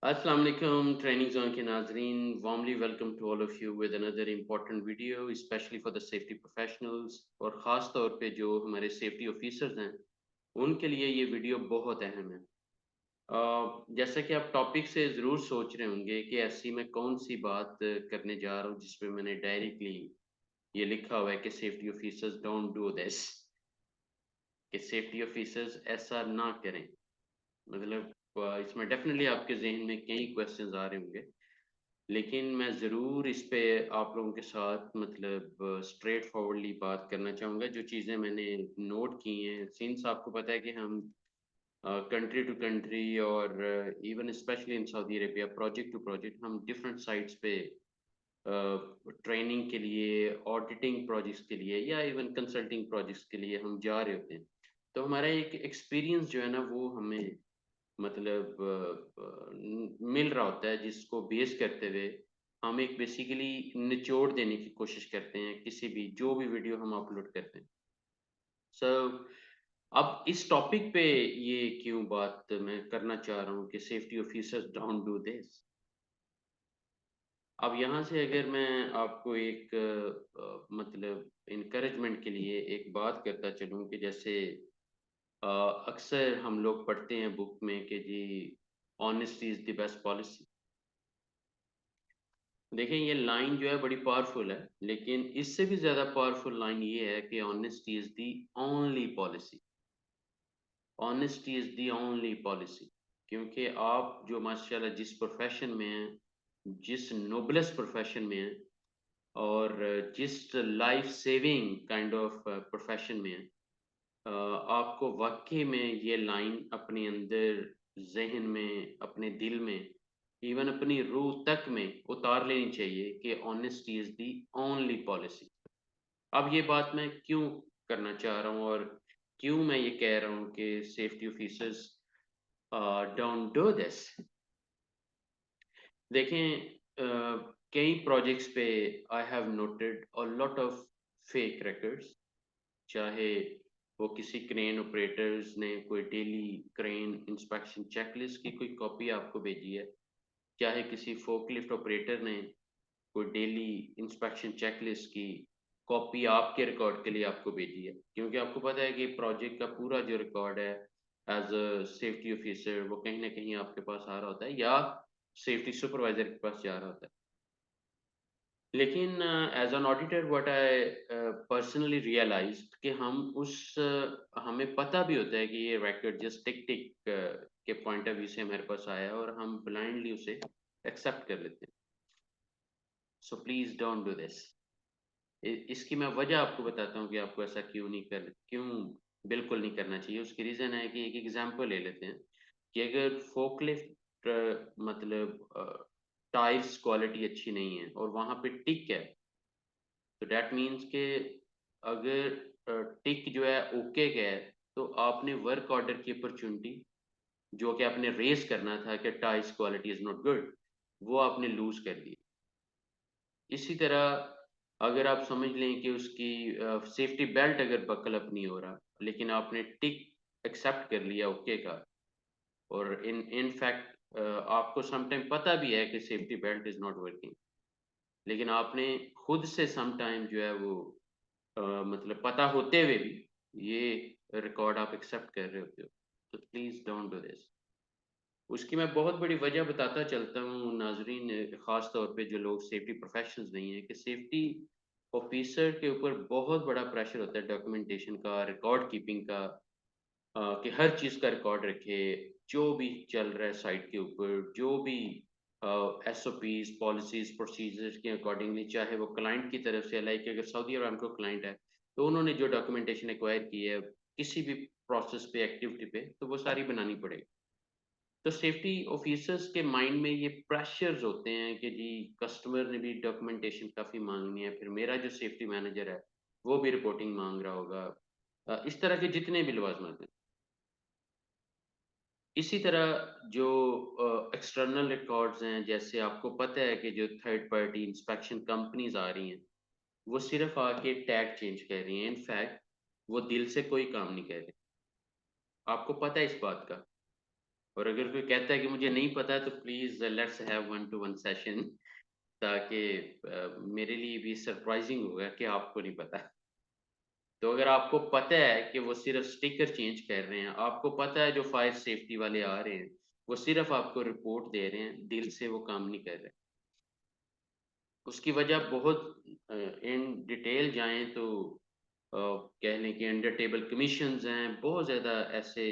अस्सलाम वालेकुम training zone के नाजरीन warmly welcome to all of you with another important video specially for the safety professionals और ख़ास तौर पे जो हमारे सेफ्टी ऑफिसर्स हैं उनके लिए ये वीडियो बहुत अहम है। जैसा कि आप टॉपिक से ज़रूर सोच रहे होंगे कि ऐसी मैं कौन सी बात करने जा रहा हूँ जिसपे मैंने डायरेक्टली ये लिखा हुआ है कि safety officers don't do this, कि सेफ्टी ऑफिसर्स ऐसा ना करें। मतलब इसमें डेफिनेटली आपके ज़हन में कई क्वेश्चंस आ रहे होंगे, लेकिन मैं ज़रूर इस पे आप लोगों के साथ मतलब स्ट्रेट फॉरवर्डली बात करना चाहूँगा, जो चीज़ें मैंने नोट की हैं। सिंस आपको पता है कि हम कंट्री टू कंट्री और even specially in Saudi Arabia project to project हम डिफरेंट साइट्स पे ट्रेनिंग के लिए, ऑडिटिंग प्रोजेक्ट्स के लिए या इवन कंसल्टिंग प्रोजेक्ट्स के लिए हम जा रहे होते हैं। तो हमारा एक एक्सपीरियंस जो है ना वो हमें मतलब मिल रहा होता है, जिसको बेस करते हुए हम एक बेसिकली निचोड़ देने की कोशिश करते हैं किसी भी जो भी वीडियो हम अपलोड करते हैं। सो अब इस टॉपिक पे ये क्यों बात मैं करना चाह रहा हूँ कि safety officers don't do this. अब यहाँ से अगर मैं आपको एक मतलब इनकरेजमेंट के लिए एक बात करता चलूँ कि जैसे अ, अक्सर हम लोग पढ़ते हैं बुक में कि जी honesty is the best policy. देखिए ये लाइन जो है बड़ी पावरफुल है, लेकिन इससे भी ज़्यादा पावरफुल लाइन ये है कि honesty is the only policy. Honesty is the only policy, क्योंकि आप जो माशाल्लाह जिस प्रोफ़ेशन में हैं, जिस नोबलेस्ट प्रोफ़ेशन में हैं और जिस life saving kind of profession में हैं, आपको वाक़ई में ये लाइन अपने अंदर, ज़हन में, अपने दिल में, इवन अपनी रूह तक में उतार लेनी चाहिए कि honesty is the only policy. अब ये बात मैं क्यों करना चाह रहा हूँ और क्यों मैं ये कह रहा हूँ कि safety officers don't do this. देखें कई प्रोजेक्ट्स पे I have noted a lot of fake records. चाहे वो किसी क्रेन ऑपरेटर्स ने कोई डेली क्रेन इंस्पेक्शन चेकलिस्ट की कोई कॉपी आपको भेजी है, चाहे किसी फोकलिफ्ट ऑपरेटर ने कोई डेली इंस्पेक्शन चेकलिस्ट की कॉपी आपके रिकॉर्ड के लिए आपको भेजी है, क्योंकि आपको पता है कि प्रोजेक्ट का पूरा जो रिकॉर्ड है एज अ सेफ्टी ऑफिसर वो कहीं ना कहीं आपके पास आ रहा होता है या सेफ्टी सुपरवाइजर के पास जा रहा होता है। लेकिन as an auditor what I personally realised कि हम हमें पता भी होता है कि ये रिकॉर्ड जस्ट टिक टिक के पॉइंट ऑफ व्यू से हमारे पास आया है और हम ब्लाइंडली उसे एक्सेप्ट कर लेते हैं। So please don't do this. इसकी मैं वजह आपको बताता हूँ कि आपको ऐसा क्यों बिल्कुल नहीं करना चाहिए। उसकी रीज़न है कि एक एग्जांपल ले लेते हैं कि अगर फोकलिफ्ट मतलब टायर्स क्वालिटी अच्छी नहीं है और वहाँ पे टिक है, तो दैट मीन्स कि अगर टिक जो है ओके का है, तो आपने वर्क ऑर्डर की अपॉर्चुनिटी जो कि आपने रेस करना था कि tiles quality is not good, वो आपने लूज़ कर दी। इसी तरह अगर आप समझ लें कि उसकी सेफ्टी बेल्ट अगर बकल अप नहीं हो रहा, लेकिन आपने टिक एक्सेप्ट कर लिया ओके का, और इन फैक्ट आपको सम टाइम पता भी है कि safety belt is not working, लेकिन आपने खुद से सम टाइम जो है वो मतलब पता होते हुए भी ये रिकॉर्ड आप एक्सेप्ट कर रहे होते हो। तो प्लीज़ डोंट डू दिस। उसकी मैं बहुत बड़ी वजह बताता चलता हूँ नाज़रीन, ख़ास तौर पे जो लोग सेफ्टी प्रोफेशनल्स नहीं हैं, कि सेफ्टी ऑफिसर के ऊपर बहुत बड़ा प्रेशर होता है डॉक्यूमेंटेशन का, रिकॉर्ड कीपिंग का, कि हर चीज़ का रिकॉर्ड रखे, जो भी चल रहा है साइट के ऊपर, जो भी एसओपीज़, पॉलिसीज़, प्रोसीजर्स के अकॉर्डिंगली, चाहे वो क्लाइंट की तरफ से, लाइक अगर सऊदी अरामको क्लाइंट है, तो उन्होंने जो डॉक्यूमेंटेशन एक्वायर की है किसी भी प्रोसेस पे, एक्टिविटी पे, तो वो सारी बनानी पड़ेगी। तो सेफ्टी ऑफिसर्स के माइंड में ये प्रेशर्स होते हैं कि जी कस्टमर ने भी डॉक्यूमेंटेशन काफ़ी मांगनी है, फिर मेरा जो सेफ्टी मैनेजर है वो भी रिपोर्टिंग मांग रहा होगा, इस तरह के जितने भी लवाजमत हैं। इसी तरह जो एक्सटर्नल रिकॉर्ड्स हैं, जैसे आपको पता है कि जो थर्ड पार्टी इंस्पेक्शन कंपनीज आ रही हैं, वो सिर्फ आके टैग चेंज कर रही हैं। इनफैक्ट वो दिल से कोई काम नहीं कर रहे, आपको पता है इस बात का। और अगर कोई कहता है कि मुझे नहीं पता तो please let's have one two one session, ताकि मेरे लिए भी सरप्राइजिंग होगा कि आपको नहीं पता। तो अगर आपको पता है कि वो सिर्फ स्टिकर चेंज कर रहे हैं, आपको पता है जो फायर सेफ्टी वाले आ रहे हैं, वो सिर्फ आपको रिपोर्ट दे रहे हैं, दिल से वो काम नहीं कर रहे। उसकी वजह बहुत इन डिटेल जाएँ तो कह लें कि अंडर टेबल कमीशंस हैं, बहुत ज़्यादा ऐसे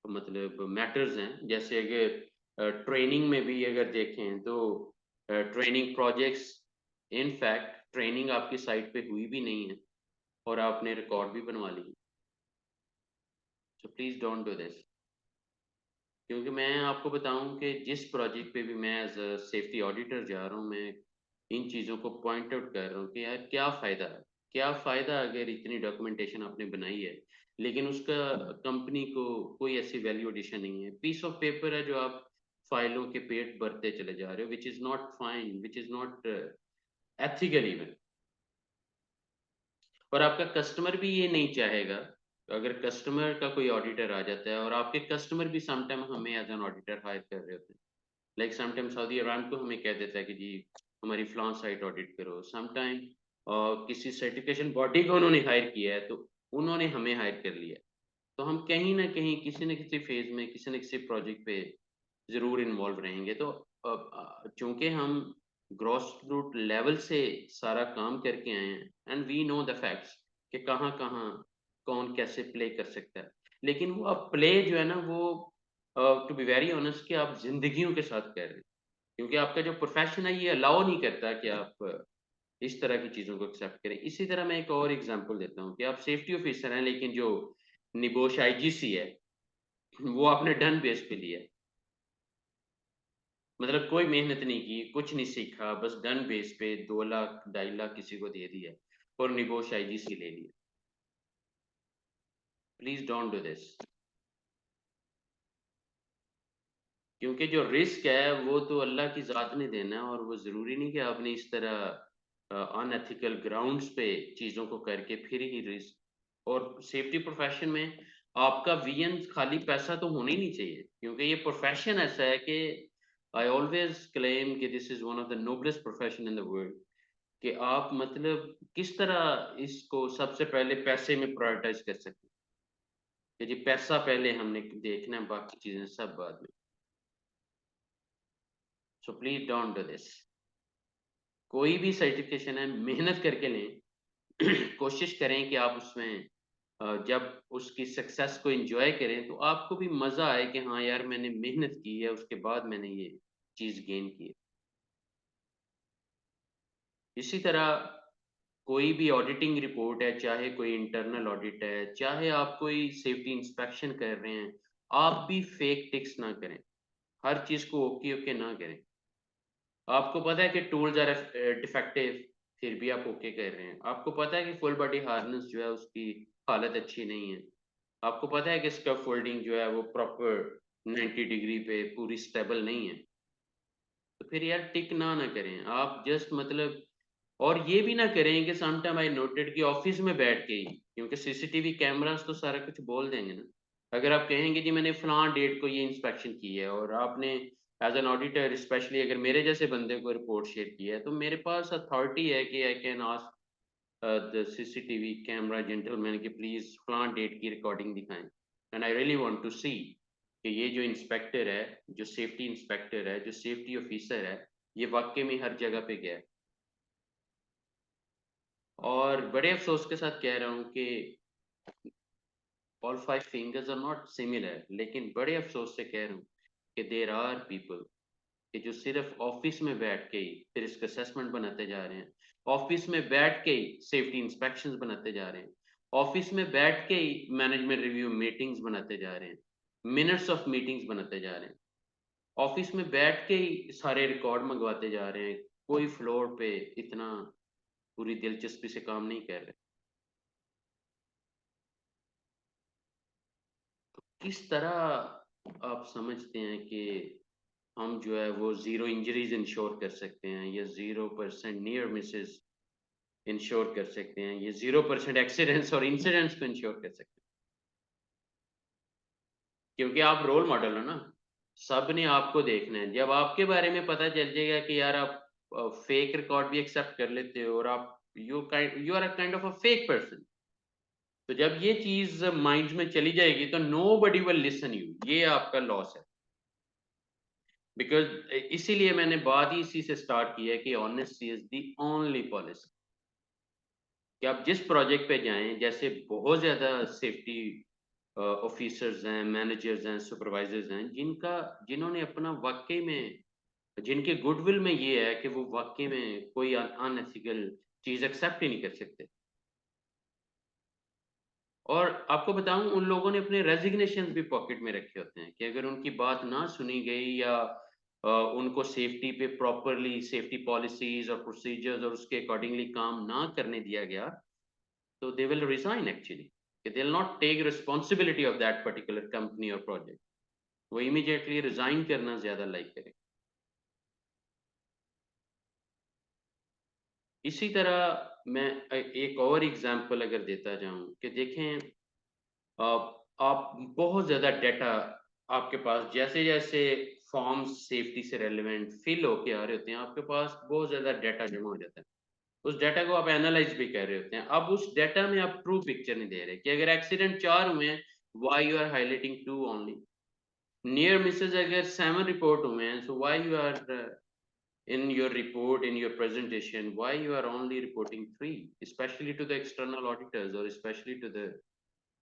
मतलब मैटर्स हैं। जैसे अगर ट्रेनिंग में भी अगर देखें तो training projects, in fact training आपकी साइट पे हुई भी नहीं है और आपने रिकॉर्ड भी बनवा ली। So please don't do this. क्योंकि मैं आपको बताऊं कि जिस प्रोजेक्ट पे भी मैं एज अ सेफ्टी ऑडिटर जा रहा हूं, मैं इन चीज़ों को पॉइंट आउट कर रहा हूं कि यार क्या फ़ायदा है, क्या फ़ायदा अगर इतनी डॉक्यूमेंटेशन आपने बनाई है लेकिन उसका कंपनी को कोई ऐसी वैल्यू एडिशन नहीं है। पीस ऑफ पेपर है जो आप फाइलों के पेट भरते चले जा रहे हो, which is not fine, which is not ethical even. और आपका कस्टमर भी ये नहीं चाहेगा। अगर कस्टमर का कोई ऑडिटर आ जाता है, और आपके कस्टमर भी समटाइम हमें एज एन ऑडिटर हायर कर रहे होते हैं, लाइक समटाइम सऊदी अरामको हमें कह देता है कि जी हमारी फलां साइट ऑडिट करो। समटाइम किसी सर्टिफिकेशन बॉडी को उन्होंने हायर किया है तो उन्होंने हमें हायर कर लिया है। तो हम कहीं ना कहीं किसी न किसी फेज में किसी न किसी प्रोजेक्ट पे ज़रूर इन्वॉल्व रहेंगे। तो चूंकि हम ग्रॉस रूट लेवल से सारा काम करके आए हैं and we know the facts कि कहाँ कहाँ कौन कैसे प्ले कर सकता है। लेकिन वो अब प्ले जो है ना वो, टू बी वेरी ऑनेस्ट, कि आप जिंदगियों के साथ कर रहे हैं। क्योंकि आपका जो प्रोफेशन है ये अलाउ नहीं करता कि आप इस तरह की चीज़ों को एक्सेप्ट करें। इसी तरह मैं एक और एग्जांपल देता हूँ कि आप सेफ्टी ऑफिसर हैं लेकिन जो निबोश आईजीसी है वो आपने डन बेस पे लिया है। मतलब कोई मेहनत नहीं की, कुछ नहीं सीखा, बस डन बेस पे 2 लाख 2.5 लाख किसी को दे दिया और निबोश आईजीसी ले लिया। Please don't do this. क्योंकि जो रिस्क है वो तो अल्लाह की ज़ात ने देना है, और वो ज़रूरी नहीं कि आपने इस तरह अनएथिकल ग्राउंड्स पे चीज़ों को करके फिर ही रिस्क। और सेफ्टी प्रोफेशन में आपका विजन खाली पैसा तो होना ही नहीं चाहिए, क्योंकि ये प्रोफेशन ऐसा है कि आई ऑलवेज क्लेम कि this is one of the noblest profession in the world. कि आप मतलब किस तरह इसको सबसे पहले पैसे में प्रायोरिटाइज कर सकते हैं कि जी पैसा पहले हमने देखना है, बाकी चीज़ें सब बाद में। So please don't do this. कोई भी सर्टिफिकेशन है मेहनत करके लें। कोशिश करें कि आप उसमें जब उसकी सक्सेस को एंजॉय करें तो आपको भी मज़ा आए कि हाँ यार मैंने मेहनत की है, उसके बाद मैंने ये चीज़ गेन की है। इसी तरह कोई भी ऑडिटिंग रिपोर्ट है, चाहे कोई इंटरनल ऑडिट है, चाहे आप कोई सेफ्टी इंस्पेक्शन कर रहे हैं, आप भी फेक टिक्स ना करें। हर चीज़ को ओके ओके ना करें। आपको पता है कि टूल्स आर डिफेक्टिव, फिर भी आप ओके कर रहे हैं। आपको पता है कि फुल बॉडी हार्नेस जो है उसकी हालत अच्छी नहीं है। आपको पता है कि इसका फोल्डिंग जो है वो प्रॉपर 90 डिग्री पे पूरी स्टेबल नहीं है। तो फिर यार टिक ना करें आप, जस्ट मतलब। और ये भी ना करें कि सम टाइम आई नोटेड कि ऑफिस में बैठ के ही, क्योंकि सीसीटीवी कैमरास तो सारा कुछ बोल देंगे ना। अगर आप कहेंगे जी मैंने फलां डेट को ये इंस्पेक्शन की है, और आपने एज एन ऑडिटर स्पेशली अगर मेरे जैसे बंदे को रिपोर्ट शेयर किया है, तो मेरे पास अथॉरिटी है कि I can ask the CCTV camera gentleman कि प्लीज फलां डेट की रिकॉर्डिंग दिखाएं। And I really want to see कि ये जो इंस्पेक्टर है, जो सेफ्टी इंस्पेक्टर है, जो सेफ्टी ऑफिसर है, ये वाकई में हर जगह पे गया है। और बड़े अफसोस के साथ कह रहा हूँ कि all five fingers are not similar, लेकिन बड़े अफसोस से कह रहा हूँ कि देर आर पीपल कि जो सिर्फ ऑफिस में बैठ के ही फिर इसका असेसमेंट बनाते जा रहे हैं, ऑफिस में बैठ के ही सेफ्टी इंस्पेक्शंस बनाते जा रहे हैं, ऑफिस में बैठ के ही मैनेजमेंट रिव्यू मीटिंग्स बनाते जा रहे हैं, मिनट्स ऑफ मीटिंग्स बनाते जा रहे हैं, ऑफिस में बैठ के ही सारे रिकॉर्ड मंगवाते जा रहे हैं। कोई फ्लोर पे इतना पूरी दिलचस्पी से काम नहीं कर रहे। किस तरह आप समझते हैं कि हम जो है वो ज़ीरो इंजरीज इंश्योर कर सकते हैं, या 0% नियर मिसेस इंश्योर कर सकते हैं, ये 0% एक्सीडेंट्स और इंसिडेंट्स को इंश्योर कर सकते हैं? क्योंकि आप रोल मॉडल हो ना। सब ने आपको देखना है। जब आपके बारे में पता चल जाएगा कि यार आप फेक रिकॉर्ड भी एक्सेप्ट कर लेते हो और आप you are a kind of a fake person, तो जब ये चीज माइंड में चली जाएगी तो nobody will listen you, ये आपका लॉस है। बिकॉज इसीलिए मैंने बात ही इसी से स्टार्ट की है कि honesty is the only policy. कि आप जिस प्रोजेक्ट पे जाएं, जैसे बहुत ज़्यादा सेफ्टी ऑफिसर्स हैं, मैनेजर्स हैं, सुपरवाइजर्स हैं, जिन्होंने अपना वाकई में, जिनके गुडविल में ये है कि वो वाकई में कोई अनएथिकल चीज़ एक्सेप्ट ही नहीं कर सकते। और आपको बताऊं, उन लोगों ने अपने रेजिग्नेशन भी पॉकेट में रखे होते हैं कि अगर उनकी बात ना सुनी गई या उनको सेफ्टी पे प्रॉपरली सेफ्टी पॉलिसीज और प्रोसीजर्स और उसके अकॉर्डिंगली काम ना करने दिया गया, so they will resign actually. They'll not take responsibility of that particular company or project. वो immediately resign करना ज़्यादा लाइक करें। इसी तरह मैं एक और एग्जांपल अगर देता जाऊं कि देखें, आप बहुत ज़्यादा डाटा आपके पास, जैसे जैसे फॉर्म्स सेफ्टी से रेलिवेंट फिल होके आ रहे होते हैं, आपके पास बहुत ज़्यादा डाटा जमा हो जाता है। उस डाटा को आप एनालाइज भी कर रहे होते हैं। अब उस डाटा में आप ट्रू पिक्चर नहीं दे रहे कि अगर एक्सीडेंट 4 हुए हैं, why you are highlighting 2 only. Near misses अगर 7 रिपोर्ट हुए हैं, so why you are in your report, in your presentation, why you are only reporting 3, especially to the external auditors or especially to the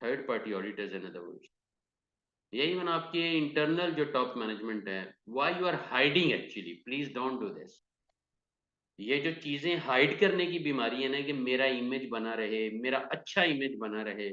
third party auditors, in other words। या even आपके internal जो top management है, why you are hiding actually, please don't do this। ये जो चीजें hide करने की बीमारी है ना, कि मेरा इमेज बना रहे, मेरा अच्छा इमेज बना रहे,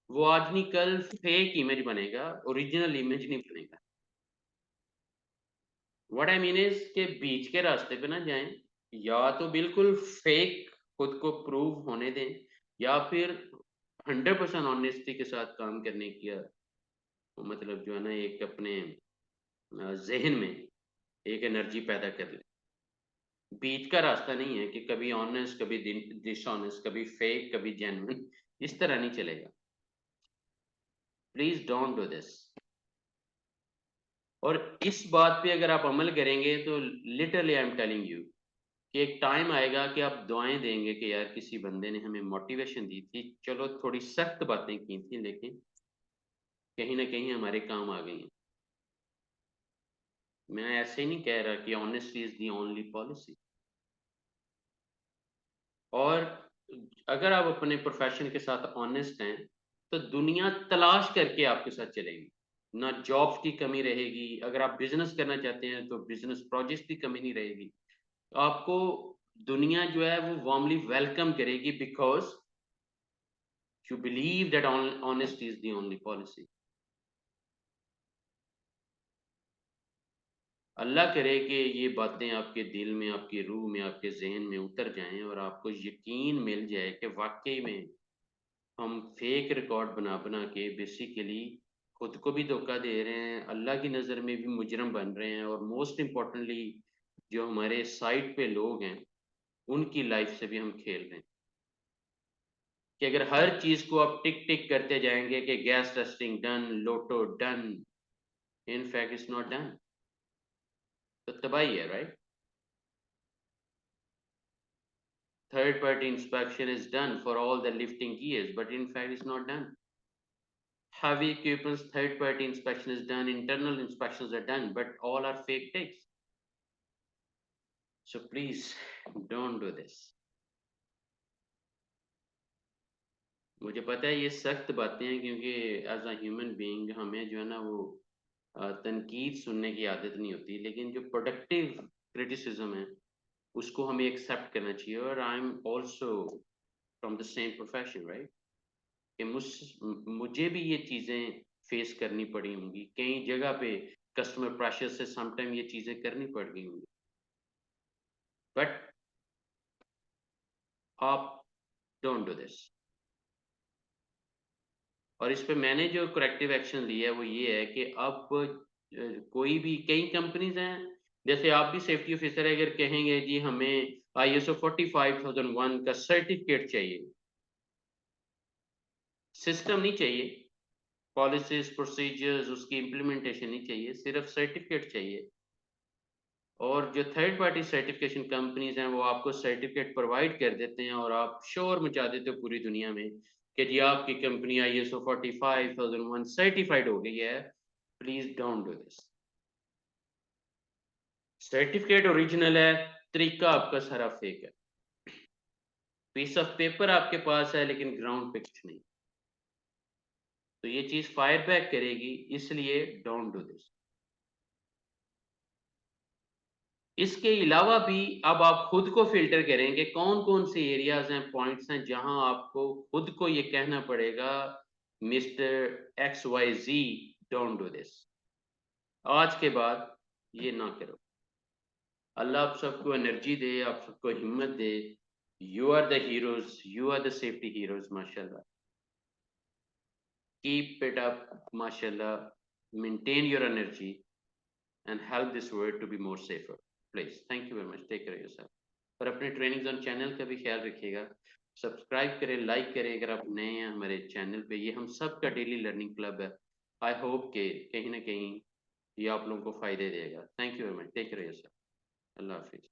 वो आज नहीं कल फेक इमेज बनेगा, ओरिजिनल इमेज नहीं बनेगा। व्हाट आई मीन इज के बीच के रास्ते पे ना जाएं, या तो बिल्कुल फेक खुद को प्रूव होने दें, या फिर 100% ऑनेस्टी के साथ काम करने की मतलब जो है ना, एक अपने जहन में एक एनर्जी पैदा कर ले। बीच का रास्ता नहीं है कि कभी ऑनेस्ट, कभी डिसऑनेस्ट, कभी फेक, कभी जेन्युइन, इस तरह नहीं चलेगा। Please don't do this. और इस बात पे अगर आप अमल करेंगे तो literally I am telling you कि एक टाइम आएगा कि आप दुआएं देंगे कि यार किसी बंदे ने हमें मोटिवेशन दी थी, चलो थोड़ी सख्त बातें की थी, लेकिन कहीं ना कहीं हमारे काम आ गई हैं। मैं ऐसे ही नहीं कह रहा कि honesty is the only policy. और अगर आप अपने प्रोफेशन के साथ ऑनेस्ट हैं, तो दुनिया तलाश करके आपके साथ चलेगी। ना जॉब्स की कमी रहेगी, अगर आप बिजनेस करना चाहते हैं तो बिजनेस प्रोजेक्ट्स की कमी नहीं रहेगी। तो आपको दुनिया जो है वो वार्मली वेलकम करेगी, because you believe that honesty is the only policy. अल्लाह करे कि ये बातें आपके दिल में, आपकी रूह में, आपके जहन में उतर जाएं और आपको यकीन मिल जाए कि वाकई में हम फेक रिकॉर्ड बना बना के बेसिकली खुद को भी धोखा दे रहे हैं, अल्लाह की नज़र में भी मुजरम बन रहे हैं, और मोस्ट इम्पोर्टेंटली जो हमारे साइट पे लोग हैं उनकी लाइफ से भी हम खेल रहे हैं। कि अगर हर चीज को आप टिक टिक करते जाएंगे कि gas testing done, Lotte done, in fact it's not done, तो तबाही है, right. Third party inspection is done for all the lifting gears, but in fact it's not done। Heavy equipment's third party inspection is done, internal inspections are done, but all are fake takes। So please don't do this। मुझे पता है ये सख्त बातें हैं, क्योंकि as a human being हमें जो है ना वो तनकीद सुनने की आदत नहीं होती, लेकिन जो प्रोडक्टिव क्रिटिसिज्म है उसको हमें एक्सेप्ट करना चाहिए। और I am also from the same profession, right. कि मुझे भी ये चीज़ें फेस करनी पड़ी होंगी कई जगह पे, कस्टमर प्रेशर से समटाइम ये चीज़ें करनी पड़ गई होंगी, बट आप डोंट डू दिस। और इस पे मैंने जो करेक्टिव एक्शन लिया है वो ये है कि अब कोई भी, कई कंपनीज हैं, जैसे आप भी सेफ्टी ऑफिसर है, अगर कहेंगे जी हमें ISO 45001 का सर्टिफिकेट चाहिए, सिस्टम नहीं चाहिए, पॉलिसीज प्रोसीजर्स उसकी इम्प्लीमेंटेशन नहीं चाहिए, सिर्फ सर्टिफिकेट चाहिए। और जो थर्ड पार्टी सर्टिफिकेशन कंपनीज हैं वो आपको सर्टिफिकेट प्रोवाइड कर देते हैं और आप शोर मचा देते हो पूरी दुनिया में कि जी आपकी कंपनी ISO 45001 सर्टिफाइड हो गई है। Please don't do this. Certificate original है, तरीका आपका सारा फेक है। पीस ऑफ पेपर आपके पास है लेकिन ग्राउंड पे कुछ नहीं। तो ये चीज फायर बैक करेगी, इसलिए डोंट डू दिस। इसके अलावा भी अब आप खुद को फिल्टर करेंगे कौन कौन से एरियाज हैं, पॉइंट्स हैं जहां आपको खुद को ये कहना पड़ेगा mister XYZ don't do this, आज के बाद ये ना करो। अल्लाह आप सबको एनर्जी दे, आप सबको हिम्मत दे। You are the heroes, you are the safety heroes माशाल्लाह। कीप इट अप माशाल्लाह, maintain your energy and help this world to be more safer. Please, thank you very much. Take care of yourself. और अपने training zone channel का भी ख्याल रखिएगा। Subscribe करें, like करें अगर आप नए हैं हमारे चैनल पे। ये हम सब का डेली लर्निंग क्लब है। आई होप के कहीं ना कहीं ये आप लोगों को फ़ायदे देगा। Thank you very much. Take care of yourself. अल्लाह हाफिज़।